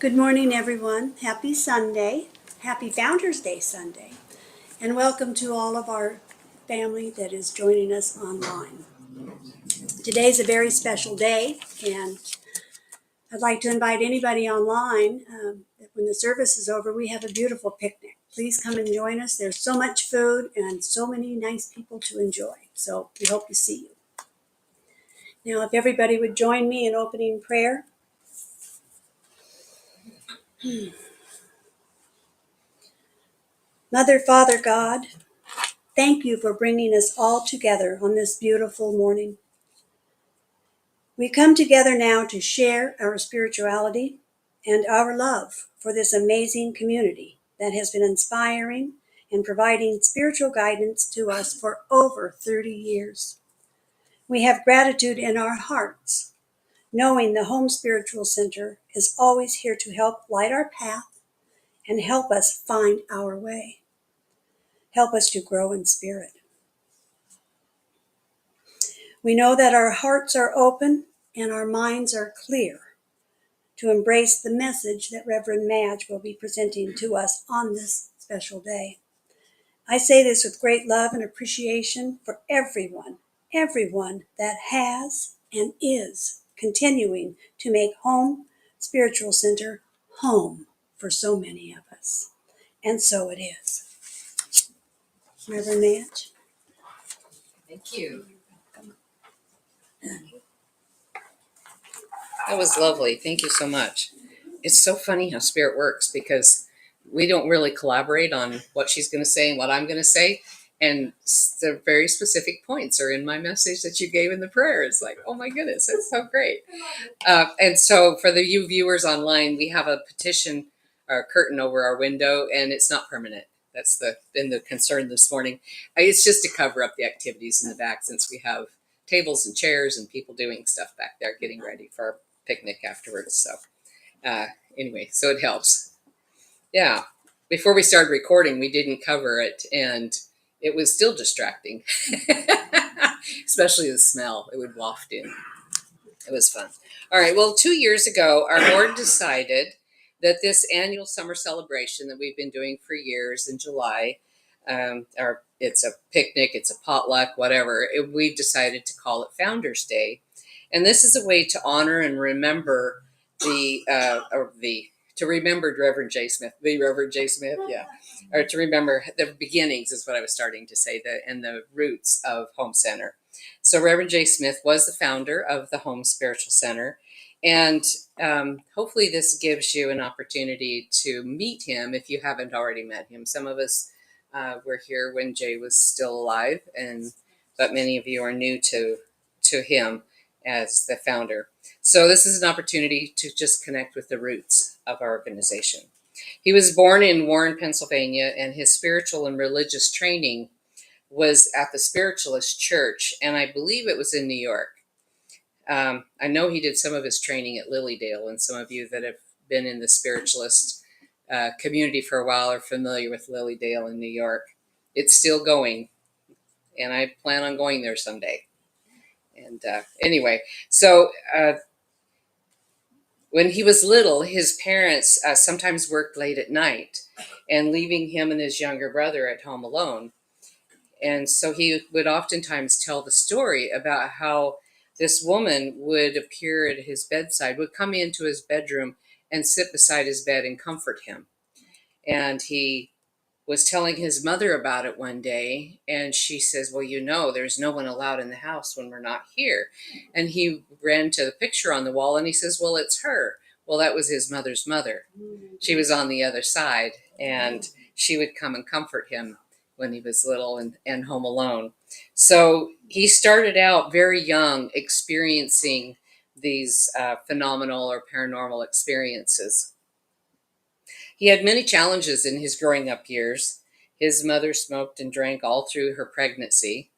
Good morning, everyone. Happy Sunday. Happy Founders Day Sunday. And welcome to all of our family that is joining us online. Today's a very special day, and I'd like to invite anybody online. When the service is over, we have a beautiful picnic. Please come and join us. There's so much food and so many nice people to enjoy. So we hope to see you. Now, if everybody would join me in opening prayer. Mother, Father, God, thank you for bringing us all together on this beautiful morning. We come together now to share our spirituality and our love for this amazing community that has been inspiring and providing spiritual guidance to us for over 30 years. We have gratitude in our hearts, knowing the Home Spiritual Center is always here to help light our path and help us find our way. Help us to grow in spirit. We know that our hearts are open and our minds are clear to embrace the message that Reverend Madge will be presenting to us on this special day. I say this with great love and appreciation for everyone that has and is continuing to make Home Spiritual Center home for so many of us. And so it is. Reverend Madge. Thank you. That was lovely. Thank you so much. It's so funny how Spirit works because we don't really collaborate on what she's going to say and what I'm going to say. And the very specific points are in my message that you gave in the prayer. It's like, oh my goodness, that's so great. And so for you viewers online, we have a petition or curtain over our window, and it's not permanent. That's been the concern this morning. It's just to cover up the activities in the back since we have tables and chairs and people doing stuff back there getting ready for our picnic afterwards. So anyway, so it helps. Yeah. Before we started recording, we didn't cover it, and it was still distracting, especially the smell. It would waft in. It was fun. All right. Well, 2 years ago, our board decided that this annual summer celebration that we've been doing for years in July, it's a picnic, it's a potluck, whatever, we decided to call it Founders Day. And this is a way to honor and remember to remember Reverend J. Smith, the Reverend J. Smith, yeah. Or to remember the beginnings is what I was starting to say, and the roots of Home Center. So Reverend J. Smith was the founder of the Home Spiritual Center. And hopefully this gives you an opportunity to meet him if you haven't already met him. Some of us were here when Jay was still alive, but many of you are new to him as the founder. So this is an opportunity to just connect with the roots of our organization. He was born in Warren, Pennsylvania, and his spiritual and religious training was at the Spiritualist Church, and I believe it was in New York. I know he did some of his training at Lilydale, and some of you that have been in the Spiritualist community for a while are familiar with Lilydale in New York. It's still going, and I plan on going there someday. And anyway, so when he was little, his parents sometimes worked late at night and leaving him and his younger brother at home alone. And so he would oftentimes tell the story about how this woman would appear at his bedside, would come into his bedroom and sit beside his bed and comfort him. And he was telling his mother about it one day, and she says, well, there's no one allowed in the house when we're not here. And he ran to the picture on the wall, and he says, well, it's her. Well, that was his mother's mother. She was on the other side, and she would come and comfort him when he was little and home alone. So he started out very young experiencing these phenomenal or paranormal experiences. He had many challenges in his growing up years. His mother smoked and drank all through her pregnancy.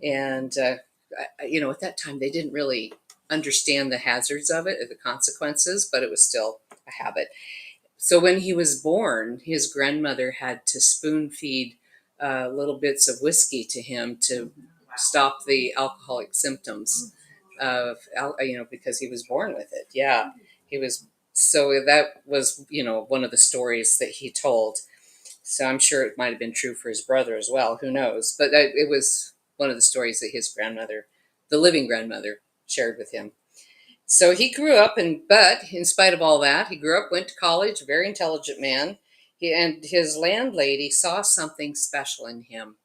And, at that time, they didn't really understand the hazards of it or the consequences, but it was still a habit. So when he was born, his grandmother had to spoon feed little bits of whiskey to him to stop the alcoholic symptoms of, because he was born with it. Yeah, he was So that was, one of the stories that he told. So I'm sure it might have been true for his brother as well. Who knows? But it was one of the stories that his grandmother, the living grandmother, shared with him. So he grew up, but in spite of all that, he grew up, went to college, a very intelligent man. And his landlady saw something special in him,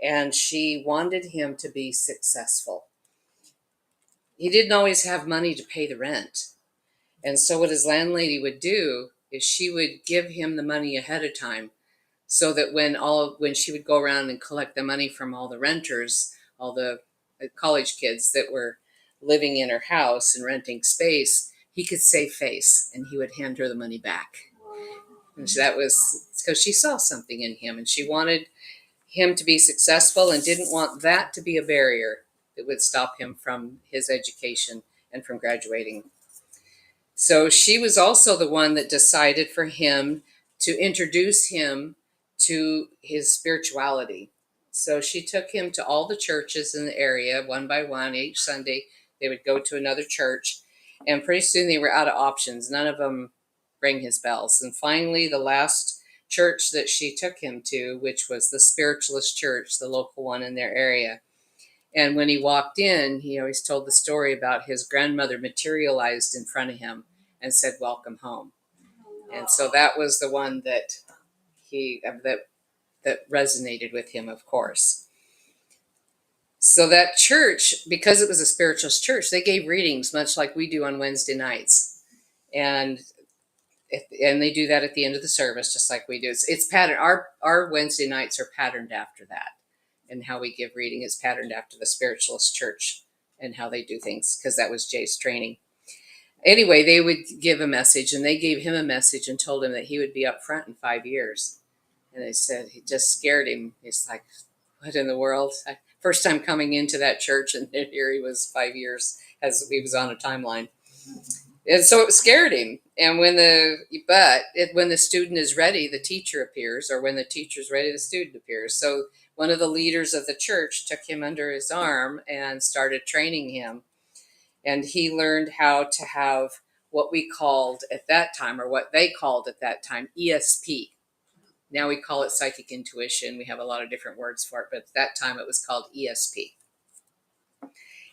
and she wanted him to be successful. He didn't always have money to pay the rent. And so what his landlady would do is she would give him the money ahead of time, so that when she would go around and collect the money from all the renters, all the college kids that were living in her house and renting space, he could save face and he would hand her the money back. And so that was because she saw something in him and she wanted him to be successful and didn't want that to be a barrier that would stop him from his education and from graduating. So she was also the one that decided for him to introduce him to his spirituality. So she took him to all the churches in the area one by one. Each Sunday, they would go to another church, and pretty soon they were out of options. None of them rang his bells. And finally, the last church that she took him to, which was the Spiritualist Church, the local one in their area. And when he walked in, he always told the story about his grandmother materialized in front of him and said, "Welcome home." And so that was the one that that resonated with him, of course. So that church, because it was a spiritualist church, they gave readings much like we do on Wednesday nights, and they do that at the end of the service, just like we do. It's patterned. Our Wednesday nights are patterned after that, and how we give reading is patterned after the spiritualist church and how they do things, because that was Jay's training. Anyway, they would give a message, and they gave him a message and told him that he would be up front in 5 years. And they said it just scared him. He's like, what in the world? First time coming into that church, and here he was 5 years as he was on a timeline. And so it scared him. And when the student is ready, the teacher appears, or when the teacher's ready, the student appears. So one of the leaders of the church took him under his arm and started training him. And he learned how to have what we called at that time, or what they called at that time, ESP. Now we call it psychic intuition. We have a lot of different words for it, but at that time it was called ESP.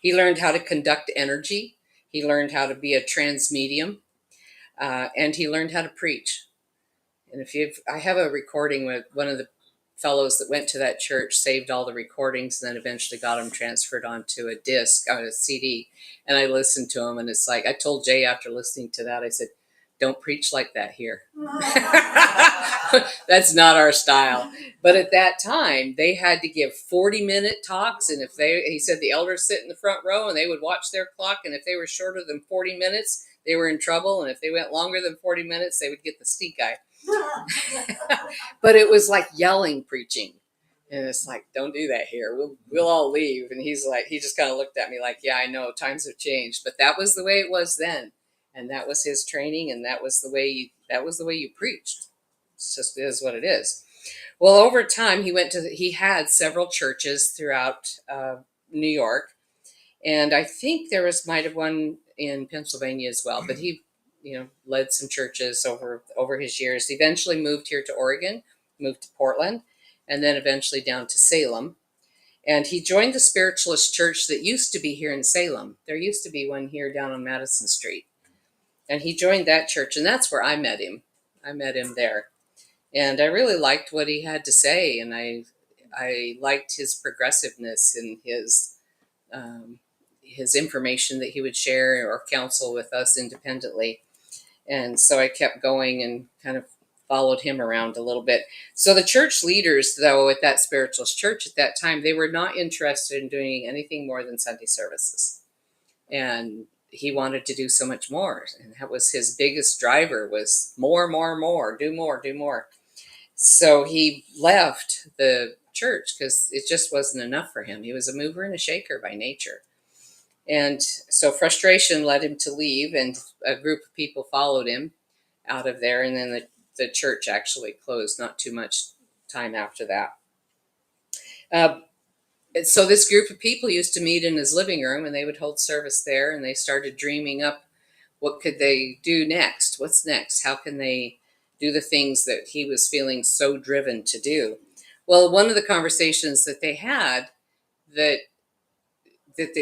He learned how to conduct energy. He learned how to be a transmedium, and he learned how to preach. And I have a recording with one of the fellows that went to that church, saved all the recordings, and then eventually got them transferred onto a disc, on a CD. And I listened to them, and it's like, I told Jay after listening to that, I said, don't preach like that here. That's not our style. But at that time, they had to give 40-minute talks. And he said the elders sit in the front row and they would watch their clock. And if they were shorter than 40 minutes, they were in trouble. And if they went longer than 40 minutes, they would get the stink eye. But it was like yelling preaching. And it's like, don't do that here. We'll all leave. And he just kind of looked at me like, yeah, I know times have changed, but that was the way it was then. And that was his training. And that was the way you preached. It's just is what it is. Well, over time, he had several churches throughout New York. And I think might have one in Pennsylvania as well, but he, led some churches over his years. He eventually moved here to Oregon, moved to Portland, and then eventually down to Salem. And he joined the spiritualist church that used to be here in Salem. There used to be one here down on Madison Street. And he joined that church, and that's where I met him. I met him there. And I really liked what he had to say, and I liked his progressiveness and his information that he would share or counsel with us independently. And so I kept going and kind of followed him around a little bit. So the church leaders, though, at that spiritualist church at that time, they were not interested in doing anything more than Sunday services. And he wanted to do so much more. And that was his biggest driver, was more, do more. So he left the church because it just wasn't enough for him. He was a mover and a shaker by nature. And so frustration led him to leave, and a group of people followed him out of there. And then the church actually closed not too much time after that. So this group of people used to meet in his living room, and they would hold service there, and they started dreaming up What could they do next? What's next? How can they do the things that he was feeling so driven to do? Well, one of the conversations that they had that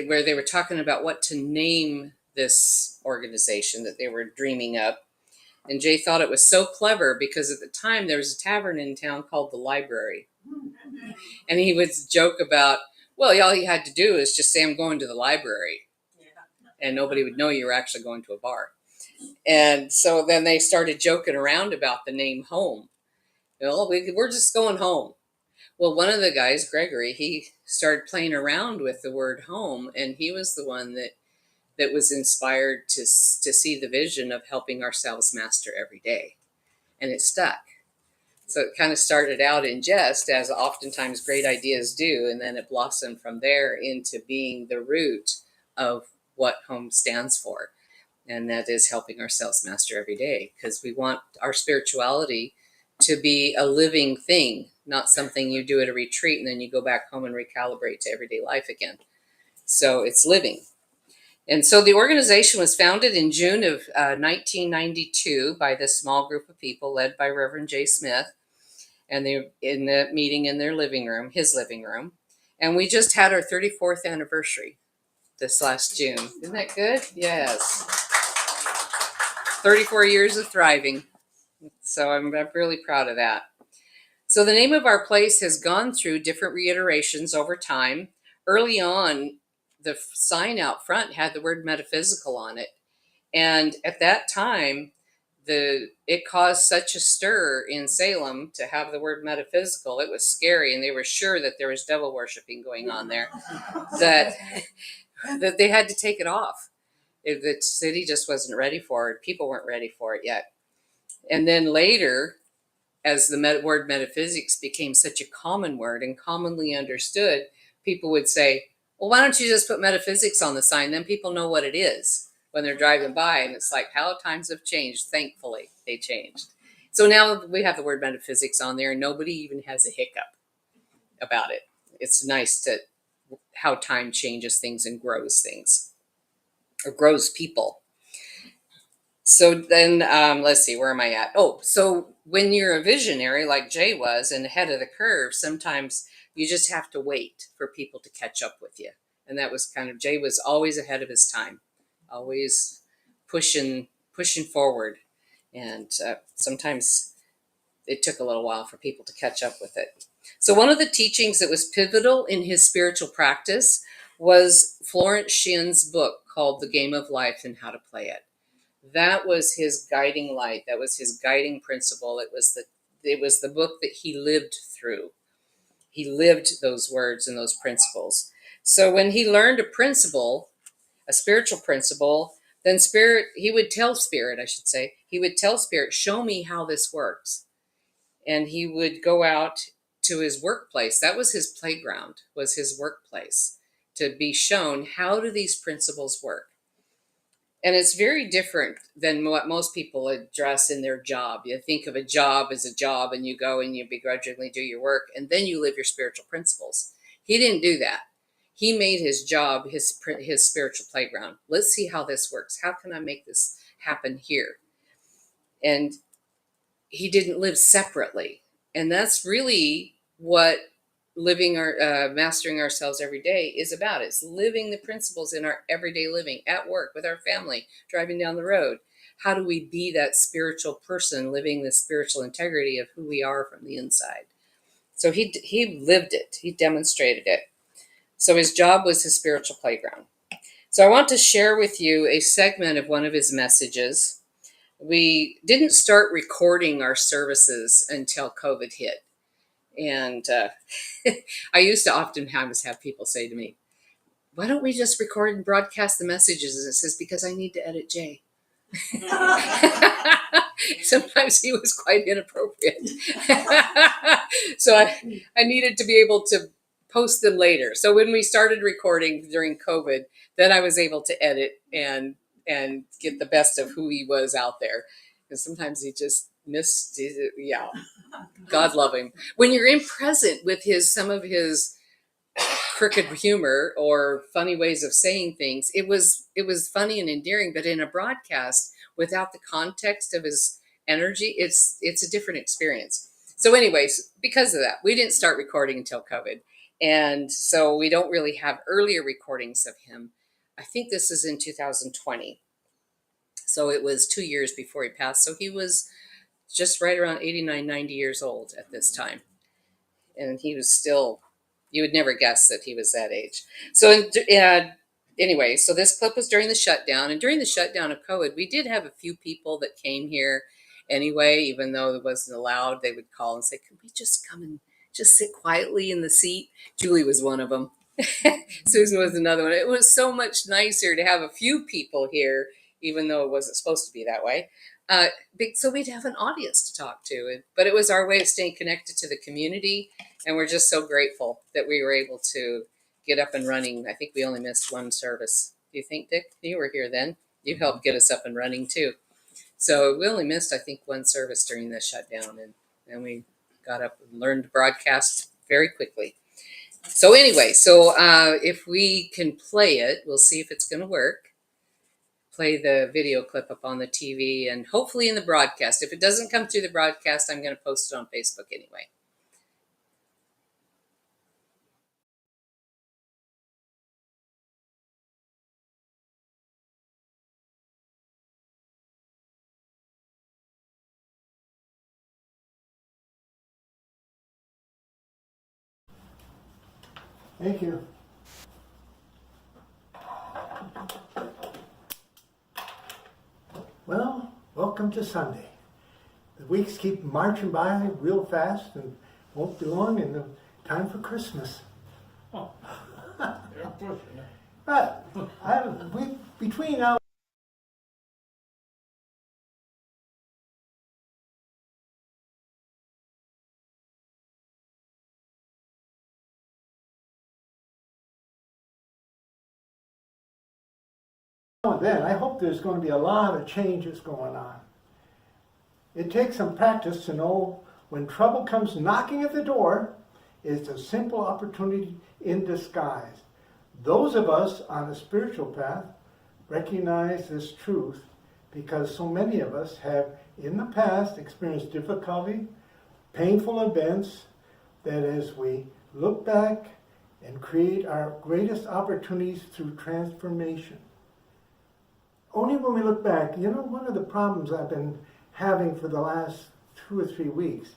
where they were talking about what to name this organization that they were dreaming up. And Jay thought it was so clever because at the time there was a tavern in town called the Library. And he would joke about, well, all you had to do is just say, I'm going to the library. And nobody would know you were actually going to a bar. And so then they started joking around about the name Home. Well, we're just going home. Well, one of the guys, Gregory, he started playing around with the word home, and he was the one that was inspired to see the vision of helping ourselves master every day. And it stuck. So it kind of started out in jest, as oftentimes great ideas do, and then it blossomed from there into being the root of what home stands for. And that is helping ourselves master every day, because we want our spirituality to be a living thing, not something you do at a retreat and then you go back home and recalibrate to everyday life again. So it's living. And so the organization was founded in June of 1992 by this small group of people led by Reverend Jay Smith. And they in the meeting in their living room, his living room. And we just had our 34th anniversary this last June. Isn't that good? Yes. 34 years of thriving. So I'm really proud of that. So the name of our place has gone through different reiterations over time. Early on, the sign out front had the word metaphysical on it. And at that time, it caused such a stir in Salem to have the word metaphysical. It was scary, and they were sure that there was devil worshiping going on there, that they had to take it off. The city just wasn't ready for it. People weren't ready for it yet. And then later, as the word metaphysics became such a common word and commonly understood, people would say, well, why don't you just put metaphysics on the sign? Then people know what it is when they're driving by. And it's like how times have changed. Thankfully, they changed. So now we have the word metaphysics on there and nobody even has a hiccup about it. It's nice to how time changes things and grows things, or grows people. So then, let's see, where am I at? Oh, so when you're a visionary like Jay was and ahead of the curve, sometimes you just have to wait for people to catch up with you. And that was kind of, Jay was always ahead of his time, always pushing forward. And sometimes it took a little while for people to catch up with it. So one of the teachings that was pivotal in his spiritual practice was Florence Shin's book called The Game of Life and How to Play It. That was his guiding light. That was his guiding principle. It was the book that he lived through. He lived those words and those principles. So when he learned a principle, a spiritual principle, then he would tell Spirit, show me how this works. And he would go out to his workplace. That was his playground, was his workplace, to be shown how do these principles work. And it's very different than what most people address in their job. You think of a job as a job and you go and you begrudgingly do your work and then you live your spiritual principles. He didn't do that. He made his job his spiritual playground. Let's see how this works. How can I make this happen here? And he didn't live separately. And that's really what mastering ourselves every day is about. It's living the principles in our everyday living, at work, with our family, driving down the road. How do we be that spiritual person living the spiritual integrity of who we are from the inside? So he lived it. He demonstrated it. So his job was his spiritual playground. So I want to share with you a segment of one of his messages. We didn't start recording our services until COVID hit. And I used to oftentimes have people say to me, why don't we just record and broadcast the messages? And it says, because I need to edit Jay. Sometimes he was quite inappropriate. So I needed to be able to post them later. So when we started recording during COVID, then I was able to edit and get the best of who he was out there. And sometimes he just missed, God love him. When you're in present with some of his crooked humor or funny ways of saying things. It was funny and endearing, but in a broadcast without the context of his energy, it's a different experience. So anyways, because of that, we didn't start recording until COVID. And so we don't really have earlier recordings of him. I think this is in 2020. So it was 2 years before he passed. So he was just right around 89, 90 years old at this time. And he was still, you would never guess that he was that age. So anyway, so this clip was during the shutdown. And during the shutdown of COVID, we did have a few people that came here anyway, even though it wasn't allowed. They would call and say, could we just come and just sit quietly in the seat? Julie was one of them. Susan was another one. It was so much nicer to have a few people here, even though it wasn't supposed to be that way. So we'd have an audience to talk to. But it was our way of staying connected to the community. And we're just so grateful that we were able to get up and running. I think we only missed one service. Do you think, Dick? You were here then. You helped get us up and running too. So we only missed, I think, one service during the shutdown. And then we got up and learned to broadcast very quickly. So anyway, if we can play it, we'll see if it's going to work. Play the video clip up on the TV and hopefully in the broadcast. If it doesn't come through the broadcast, I'm going to post it on Facebook anyway. Thank you. Well, welcome to Sunday. The weeks keep marching by real fast and won't be long, and time for Christmas. Oh, they're pushing it. But between now and then, I hope there's going to be a lot of changes going on. It takes some practice to know when trouble comes knocking at the door, it's a simple opportunity in disguise. Those of us on a spiritual path recognize this truth because so many of us have in the past experienced difficulty, painful events, that as we look back and create our greatest opportunities through transformation. Only when we look back, one of the problems I've been having for the last 2 or 3 weeks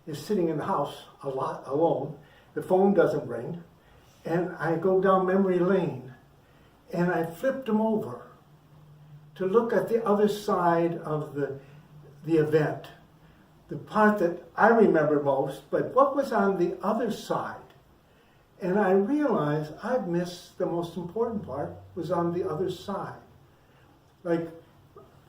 is sitting in the house a lot alone. The phone doesn't ring, and I go down memory lane, and I flipped them over to look at the other side of the event, the part that I remember most, but what was on the other side? And I realized I'd missed the most important part was on the other side. Like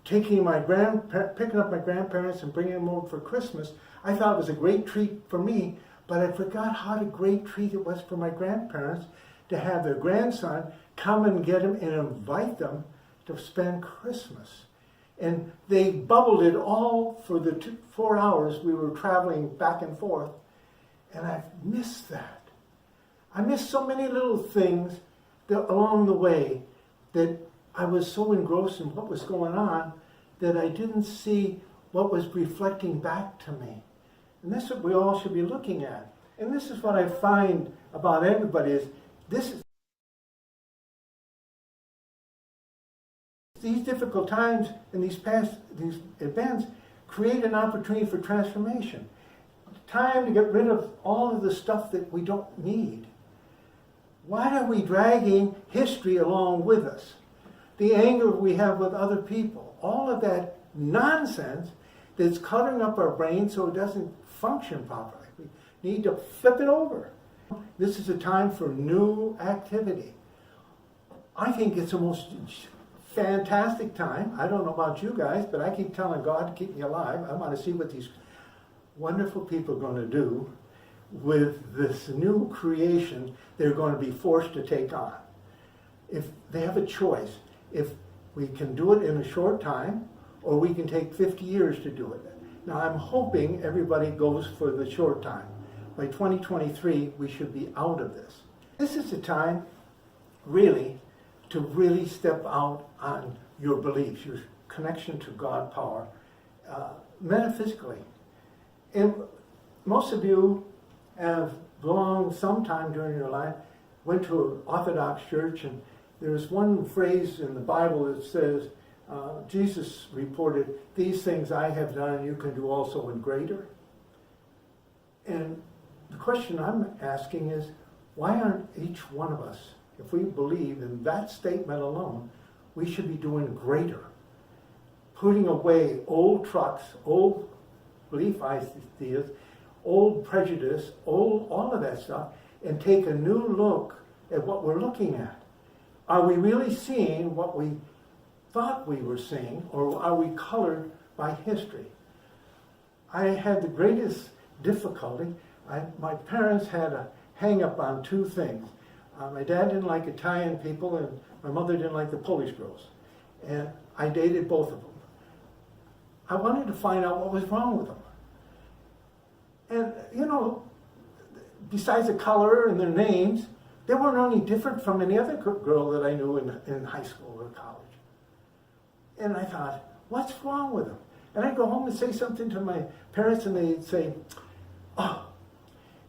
picking up my grandparents and bringing them over for Christmas, I thought it was a great treat for me, but I forgot how great treat it was for my grandparents to have their grandson come and get them and invite them to spend Christmas. And they bubbled it all for the 4 hours we were traveling back and forth, and I missed that. I missed so many little things along the way that I was so engrossed in what was going on that I didn't see what was reflecting back to me. And this is what we all should be looking at. And this is what I find about everybody is these difficult times and these events create an opportunity for transformation. Time to get rid of all of the stuff that we don't need. Why are we dragging history along with us? The anger we have with other people, all of that nonsense that's cluttering up our brain so it doesn't function properly. We need to flip it over. This is a time for new activity. I think it's the most fantastic time. I don't know about you guys, but I keep telling God to keep me alive. I want to see what these wonderful people are going to do with this new creation they're going to be forced to take on. If they have a choice, if we can do it in a short time, or we can take 50 years to do it. Now I'm hoping everybody goes for the short time. By 2023, we should be out of this. This is the time, really, to really step out on your beliefs, your connection to God power, metaphysically. And most of you have belonged sometime during your life, went to an Orthodox church, and there's one phrase in the Bible that says, Jesus reported, "These things I have done, you can do also in greater." And the question I'm asking is, why aren't each one of us, if we believe in that statement alone, we should be doing greater? Putting away old trucks, old belief ideas, old prejudice, all of that stuff, and take a new look at what we're looking at. Are we really seeing what we thought we were seeing, or are we colored by history? I had the greatest difficulty. My parents had a hang up on two things. My dad didn't like Italian people, and my mother didn't like the Polish girls. And I dated both of them. I wanted to find out what was wrong with them. And, you know, besides the color and their names, they weren't any different from any other girl that I knew in high school or college. And I thought, what's wrong with them? And I'd go home and say something to my parents, and they'd say, "Oh,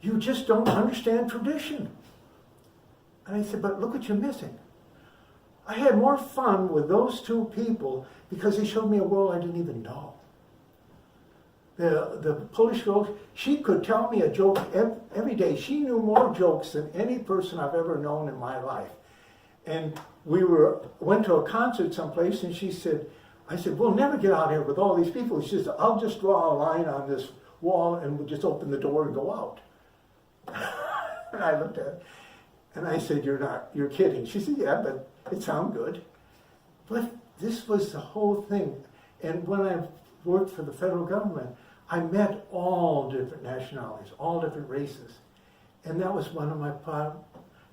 you just don't understand tradition." And I said, "But look what you're missing." I had more fun with those two people because they showed me a world I didn't even know. The Polish girl, she could tell me a joke every day. She knew more jokes than any person I've ever known in my life. And we went to a concert someplace, and I said, "We'll never get out here with all these people." She said, "I'll just draw a line on this wall, and we'll just open the door and go out." And I looked at her, and I said, "You're kidding." She said, "Yeah, but it sounds good." But this was the whole thing. And when I worked for the federal government, I met all different nationalities, all different races. And that was one of my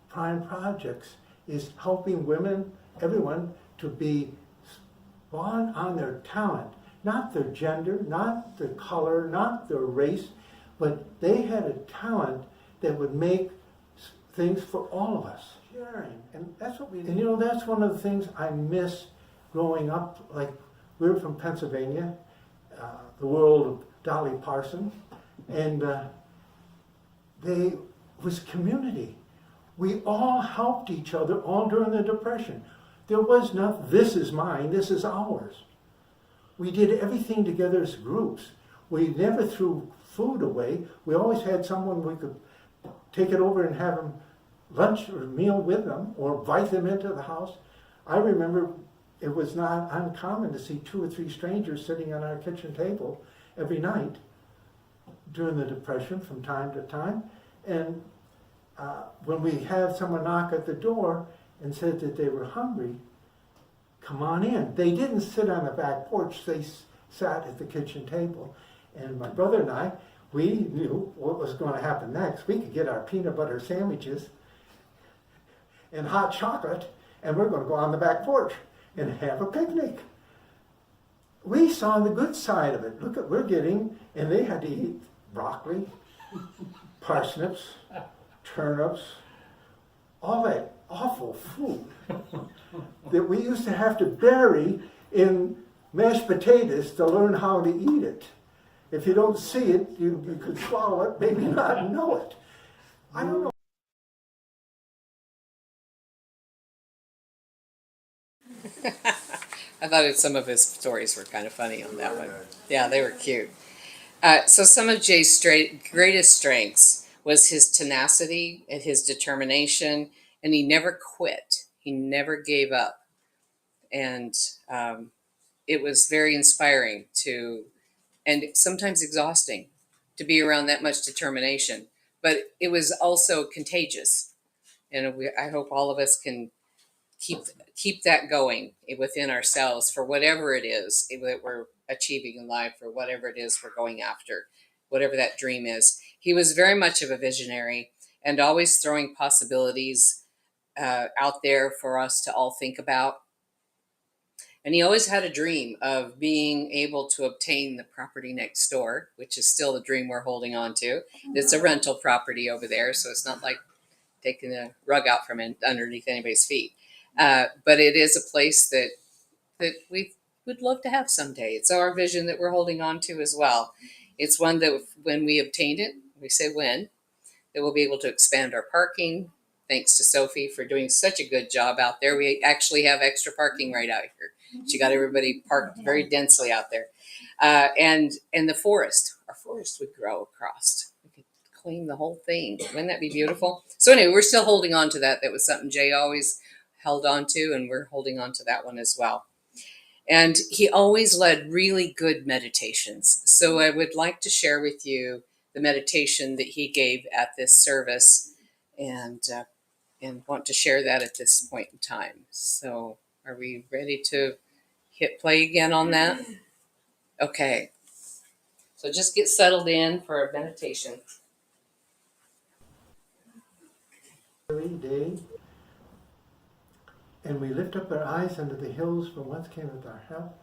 prime projects, is helping women, everyone, to be spawned on their talent, not their gender, not their color, not their race, but they had a talent that would make things for all of us. Sharing, and that's what and you know, that's one of the things I miss growing up. Like, we were from Pennsylvania, the world of Dolly Parton, and they was community. We all helped each other all during the Depression. There was not, this is mine, this is ours. We did everything together as groups. We never threw food away. We always had someone we could take it over and have them lunch or meal with them, or invite them into the house. I remember it was not uncommon to see 2 or 3 strangers sitting on our kitchen table every night during the Depression from time to time. And when we had someone knock at the door and said that they were hungry, "Come on in." They didn't sit on the back porch, they sat at the kitchen table. And my brother and I, we knew what was going to happen next. We could get our peanut butter sandwiches and hot chocolate, and we're going to go on the back porch and have a picnic. We saw the good side of it. Look at, we're getting, and they had to eat broccoli, parsnips, turnips, all that awful food that we used to have to bury in mashed potatoes to learn how to eat it. If you don't see it, you could swallow it, maybe not know it. I don't know. I thought some of his stories were kind of funny on that one. Yeah, they were cute. So some of Jay's greatest strengths was his tenacity and his determination, and he never quit. He never gave up. And it was very inspiring and sometimes exhausting to be around that much determination. But it was also contagious. And I hope all of us can keep that going within ourselves for whatever it is that we're achieving in life, or whatever it is we're going after, whatever that dream is. He was very much of a visionary and always throwing possibilities out there for us to all think about. And he always had a dream of being able to obtain the property next door, which is still the dream we're holding on to. It's a rental property over there, so it's not like taking the rug out from underneath anybody's feet. But it is a place that we would love to have someday. It's our vision that we're holding on to as well. It's one that when we obtain it, we say when, that we'll be able to expand our parking. Thanks to Sophie for doing such a good job out there. We actually have extra parking right out here. She got everybody parked very densely out there. And the forest, our forest would grow across. We could clean the whole thing. Wouldn't that be beautiful? So anyway, we're still holding on to that. That was something Jay always held on to, and we're holding on to that one as well. And he always led really good meditations. So I would like to share with you the meditation that he gave at this service, and want to share that at this point in time. So are we ready to hit play again on that? Okay. So just get settled in for a meditation. Every day, and we lift up our eyes unto the hills from whence cometh our help.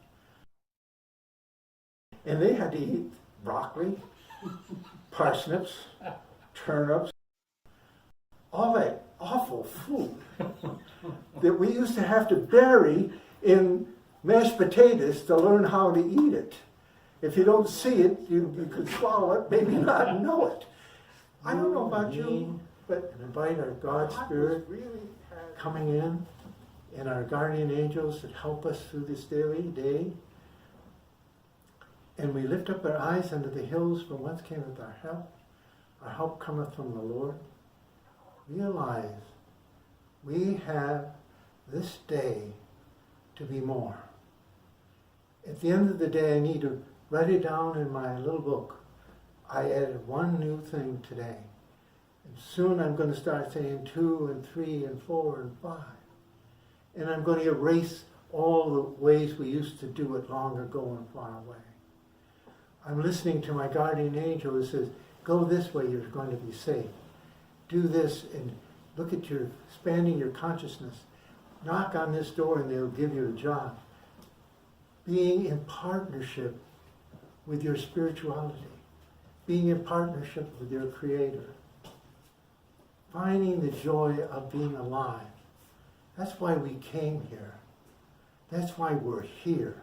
And they had to eat broccoli, parsnips, turnips, all that awful food that we used to have to bury in mashed potatoes to learn how to eat it. If you don't see it, you could swallow it, maybe not know it. I don't know about you, but invite our God Spirit coming in and our guardian angels that help us through this daily day. And we lift up our eyes unto the hills from whence cometh our help. Our help cometh from the Lord. Realize we have this day to be more. At the end of the day, I need to write it down in my little book. I added one new thing today. And soon I'm going to start saying 2 and 3 and 4 and 5. And I'm going to erase all the ways we used to do it long ago and far away. I'm listening to my guardian angel who says, go this way, you're going to be safe. Do this and look at your expanding your consciousness. Knock on this door and they'll give you a job. Being in partnership with your spirituality. Being in partnership with your Creator. Finding the joy of being alive. That's why we came here. That's why we're here.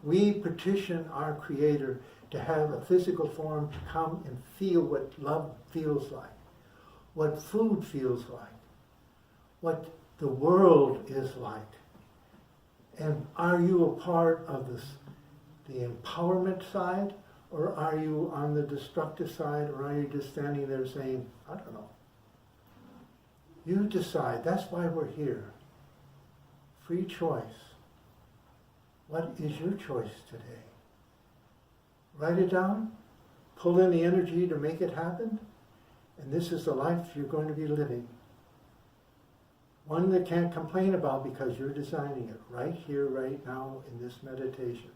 We petition our Creator to have a physical form to come and feel what love feels like, what food feels like, what the world is like. And are you a part of this, the empowerment side, or are you on the destructive side, or are you just standing there saying, I don't know. You decide. That's why we're here. Free choice. What is your choice today? Write it down. Pull in the energy to make it happen. And this is the life you're going to be living. One that can't complain about because you're designing it right here, right now in this meditation.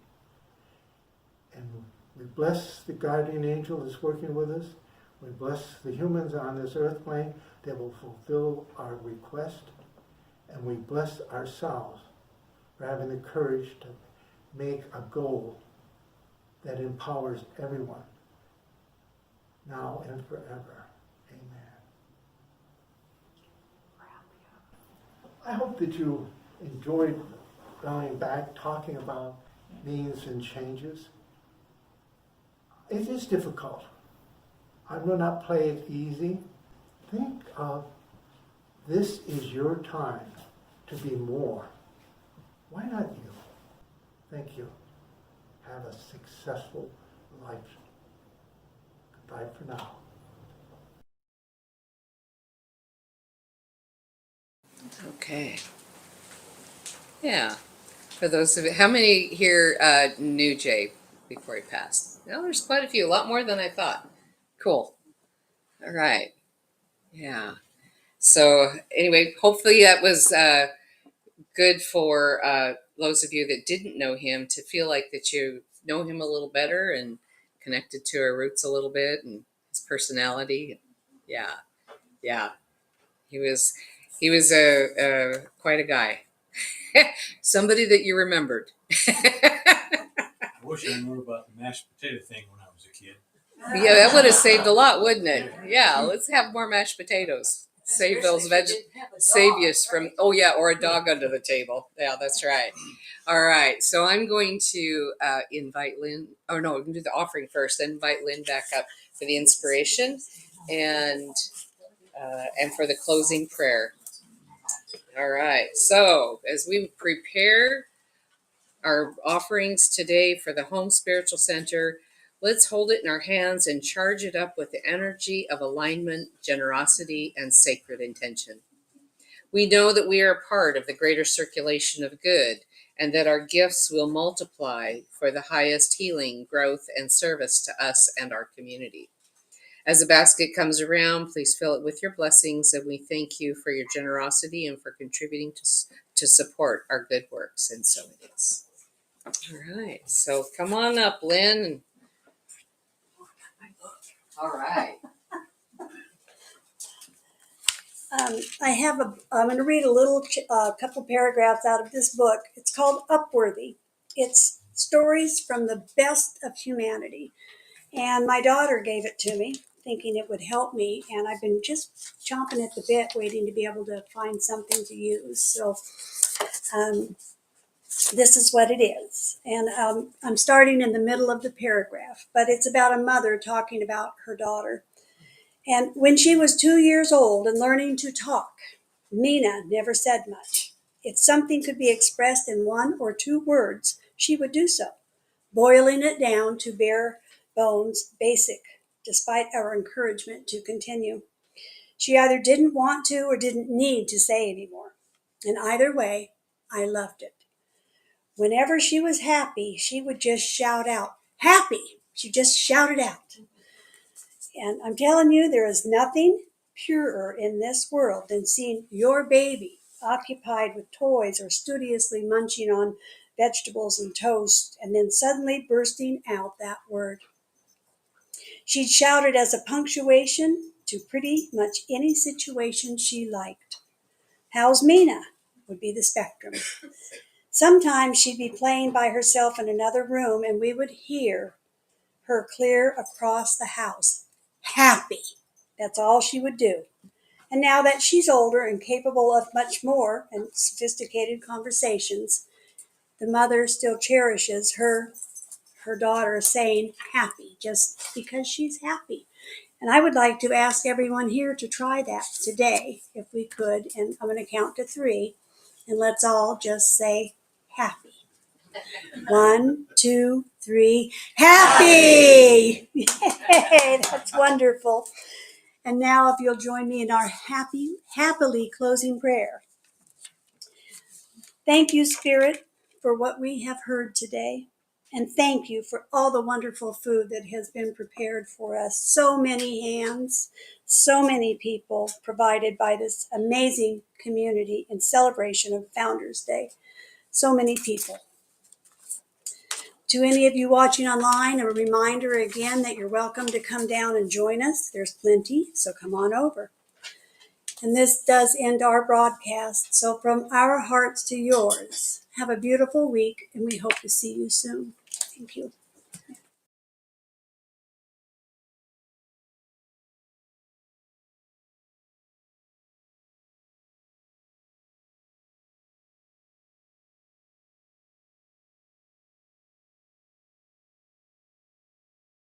And we bless the guardian angel that's working with us. We bless the humans on this earth plane that will fulfill our request. And we bless ourselves for having the courage to make a goal that empowers everyone, now and forever. Amen. I hope that you enjoyed going back, talking about means and changes. It is difficult. I will not play it easy. Think of this is your time to be more. Why not you? Thank you. Have a successful life. Goodbye for now. Okay. Yeah. For those of you, how many here knew Jay before he passed? No, there's quite a few. A lot more than I thought. Cool. All right. Yeah. So anyway, hopefully that was good for those of you that didn't know him to feel like that you know him a little better and connected to our roots a little bit and his personality. Yeah. Yeah. He was quite a guy. Somebody that you remembered. I wish I knew about the mashed potato thing when I was a kid. Yeah, that would have saved a lot, wouldn't it? Yeah, let's have more mashed potatoes. Save those save you from, oh yeah, or a dog under the table. Yeah, that's right. All right, so I'm going to invite Lynn, oh no, we can do the offering first, then invite Lynn back up for the inspiration and for the closing prayer. All right, so as we prepare our offerings today for the Home Spiritual Center, let's hold it in our hands and charge it up with the energy of alignment, generosity, and sacred intention. We know that we are a part of the greater circulation of good and that our gifts will multiply for the highest healing, growth, and service to us and our community. As the basket comes around, please fill it with your blessings, and we thank you for your generosity and for contributing to support our good works. And so it is. All right, so come on up, Lynn. All right. I'm going to read a little couple paragraphs out of this book. It's called Upworthy. It's stories from the best of humanity. And my daughter gave it to me, thinking it would help me. And I've been just chomping at the bit, waiting to be able to find something to use. So this is what it is. And I'm starting in the middle of the paragraph, but it's about a mother talking about her daughter. And when she was 2 years old and learning to talk, Mina never said much. If something could be expressed in 1 or 2 words, she would do so, boiling it down to bare bones basic, despite our encouragement to continue. She either didn't want to or didn't need to say anymore. And either way, I loved it. Whenever she was happy, she would just shout out, "Happy!" She just shouted out. And I'm telling you, there is nothing purer in this world than seeing your baby occupied with toys or studiously munching on vegetables and toast, and then suddenly bursting out that word. She'd shout it as a punctuation to pretty much any situation she liked. "How's Mina?" would be the spectrum. Sometimes she'd be playing by herself in another room, and we would hear her clear across the house. "Happy." That's all she would do. And now that she's older and capable of much more and sophisticated conversations, the mother still cherishes her daughter saying "happy" just because she's happy. And I would like to ask everyone here to try that today, if we could. And I'm going to count to 3, and let's all just say "happy." 1, 2, 3. Happy! Yay, that's wonderful. And now if you'll join me in our happily closing prayer. Thank you, Spirit, for what we have heard today. And thank you for all the wonderful food that has been prepared for us. So many hands, so many people provided by this amazing community in celebration of Founders Day. So many people. To any of you watching online, a reminder again that you're welcome to come down and join us. There's plenty, so come on over. And this does end our broadcast. So from our hearts to yours, have a beautiful week, and we hope to see you soon. Thank you.